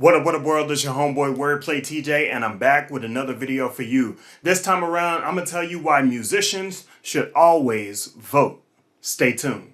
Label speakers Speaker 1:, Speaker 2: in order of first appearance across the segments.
Speaker 1: What up world, this is your homeboy WordPlay TJ, and I'm back with another video for you. This time around, I'm gonna tell you why musicians should always vote. Stay tuned.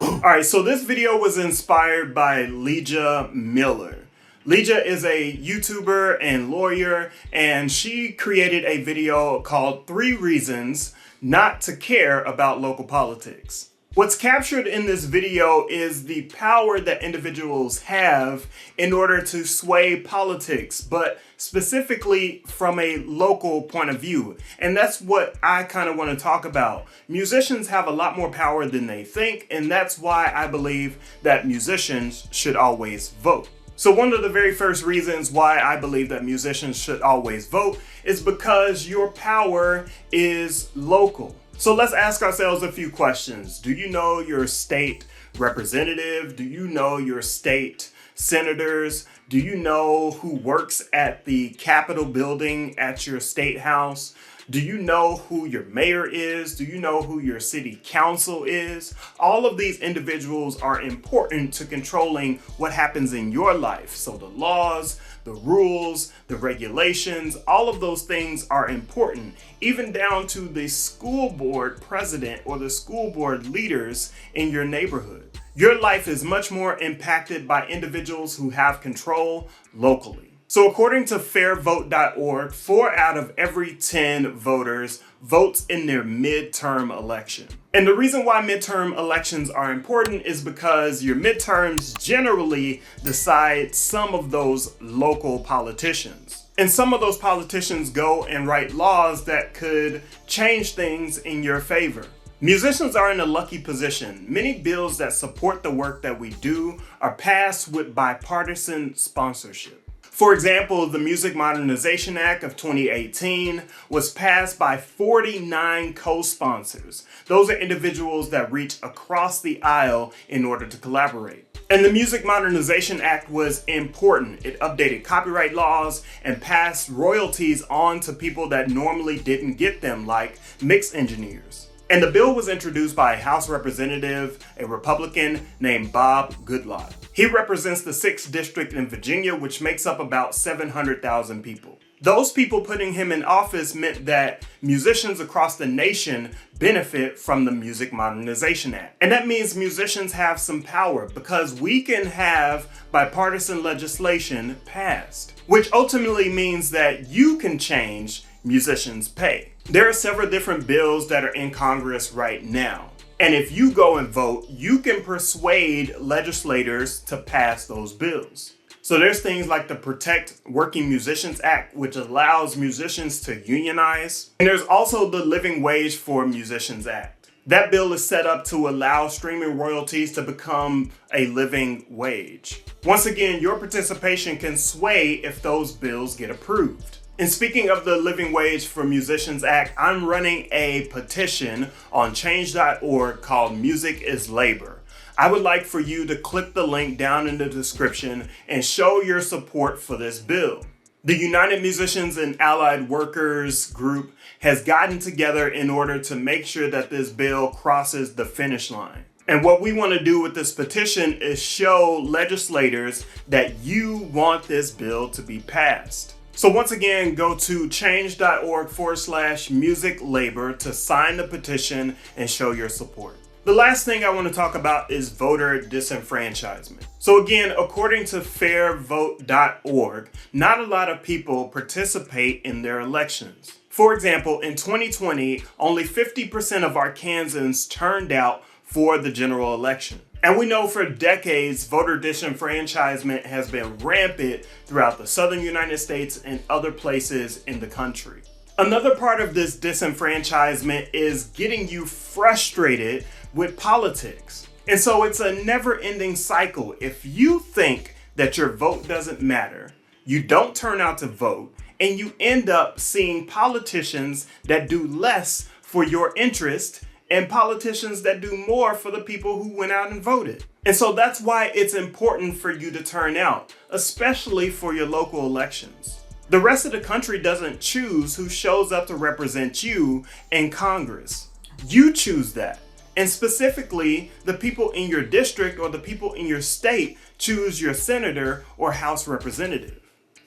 Speaker 1: Alright, so this video was inspired by Leja Miller. Leja is a YouTuber and lawyer, and she created a video called 3 Reasons Not to Care About Local Politics. What's captured in this video is the power that individuals have in order to sway politics, but specifically from a local point of view. And that's what I kind of want to talk about. Musicians have a lot more power than they think, and that's why I believe that musicians should always vote. So one of the very first reasons why I believe that musicians should always vote is because your power is local. So let's ask ourselves a few questions. Do you know your state representative? Do you know your state senators? Do you know who works at the Capitol building at your state house? Do you know who your mayor is? Do you know who your city council is? All of these individuals are important to controlling what happens in your life. So the laws, the rules, the regulations, all of those things are important, even down to the school board president or the school board leaders in your neighborhood. Your life is much more impacted by individuals who have control locally. So according to fairvote.org, 4 out of every 10 voters votes in their midterm election. And the reason why midterm elections are important is because your midterms generally decide some of those local politicians. And some of those politicians go and write laws that could change things in your favor. Musicians are in a lucky position. Many bills that support the work that we do are passed with bipartisan sponsorship. For example, the Music Modernization Act of 2018 was passed by 49 co-sponsors. Those are individuals that reach across the aisle in order to collaborate. And the Music Modernization Act was important. It updated copyright laws and passed royalties on to people that normally didn't get them, like mix engineers. And the bill was introduced by a House representative, a Republican named Bob Goodlatte. He represents the 6th district in Virginia, which makes up about 700,000 people. Those people putting him in office meant that musicians across the nation benefit from the Music Modernization Act. And that means musicians have some power because we can have bipartisan legislation passed, which ultimately means that you can change musicians' pay. There are several different bills that are in Congress right now. And if you go and vote, you can persuade legislators to pass those bills. So there's things like the Protect Working Musicians Act, which allows musicians to unionize. And there's also the Living Wage for Musicians Act. That bill is set up to allow streaming royalties to become a living wage. Once again, your participation can sway if those bills get approved. And speaking of the Living Wage for Musicians Act, I'm running a petition on change.org called Music is Labor. I would like for you to click the link down in the description and show your support for this bill. The United Musicians and Allied Workers group has gotten together in order to make sure that this bill crosses the finish line. And what we want to do with this petition is show legislators that you want this bill to be passed. So once again, go to change.org/musiclabor to sign the petition and show your support. The last thing I want to talk about is voter disenfranchisement. So again, according to fairvote.org, not a lot of people participate in their elections. For example, in 2020, only 50% of Arkansans turned out for the general election. And we know for decades, voter disenfranchisement has been rampant throughout the southern United States and other places in the country. Another part of this disenfranchisement is getting you frustrated with politics. And so it's a never-ending cycle. If you think that your vote doesn't matter, you don't turn out to vote, and you end up seeing politicians that do less for your interest and politicians that do more for the people who went out and voted. And so that's why it's important for you to turn out, especially for your local elections. The rest of the country doesn't choose who shows up to represent you in Congress. You choose that. And specifically, the people in your district or the people in your state choose your senator or House representative.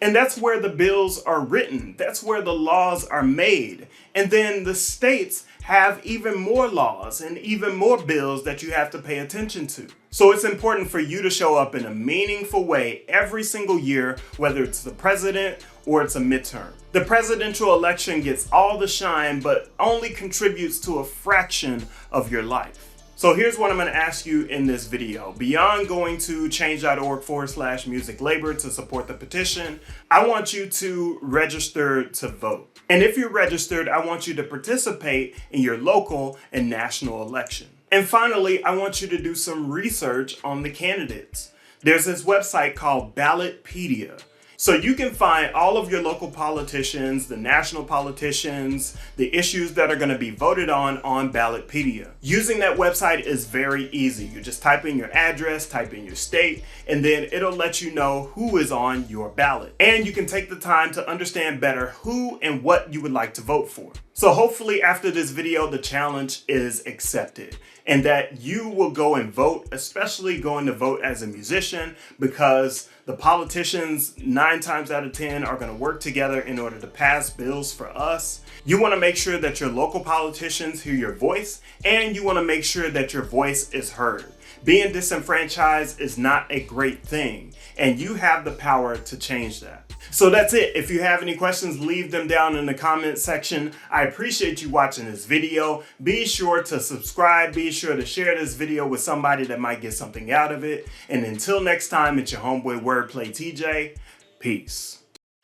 Speaker 1: And that's where the bills are written. That's where the laws are made. And then the states have even more laws and even more bills that you have to pay attention to. So it's important for you to show up in a meaningful way every single year, whether it's the president or it's a midterm. The presidential election gets all the shine, but only contributes to a fraction of your life. So here's what I'm going to ask you in this video. Beyond going to change.org/musiclabor to support the petition, I want you to register to vote. And if you're registered, I want you to participate in your local and national election. And finally, I want you to do some research on the candidates. There's this website called Ballotpedia. So you can find all of your local politicians, the national politicians, the issues that are going to be voted on Ballotpedia. Using that website is very easy. You just type in your address, type in your state, and then it'll let you know who is on your ballot. And you can take the time to understand better who and what you would like to vote for. So hopefully after this video, the challenge is accepted and that you will go and vote, especially going to vote as a musician, because the politicians 9 times out of 10 are going to work together in order to pass bills for us. You want to make sure that your local politicians hear your voice, and you want to make sure that your voice is heard. Being disenfranchised is not a great thing, and you have the power to change that. So that's it. If you have any questions, leave them down in the comment section. I appreciate you watching this video. Be sure to subscribe. Be sure to share this video with somebody that might get something out of it. And until next time, it's your homeboy WordPlay TJ. Peace.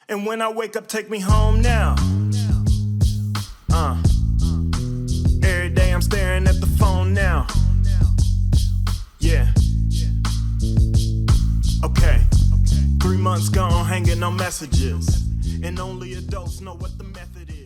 Speaker 1: And when I wake up, take me home now. Every day I'm staring at the phone now. Yeah. Okay. 3 months gone, hanging on messages, and only adults know what the method is.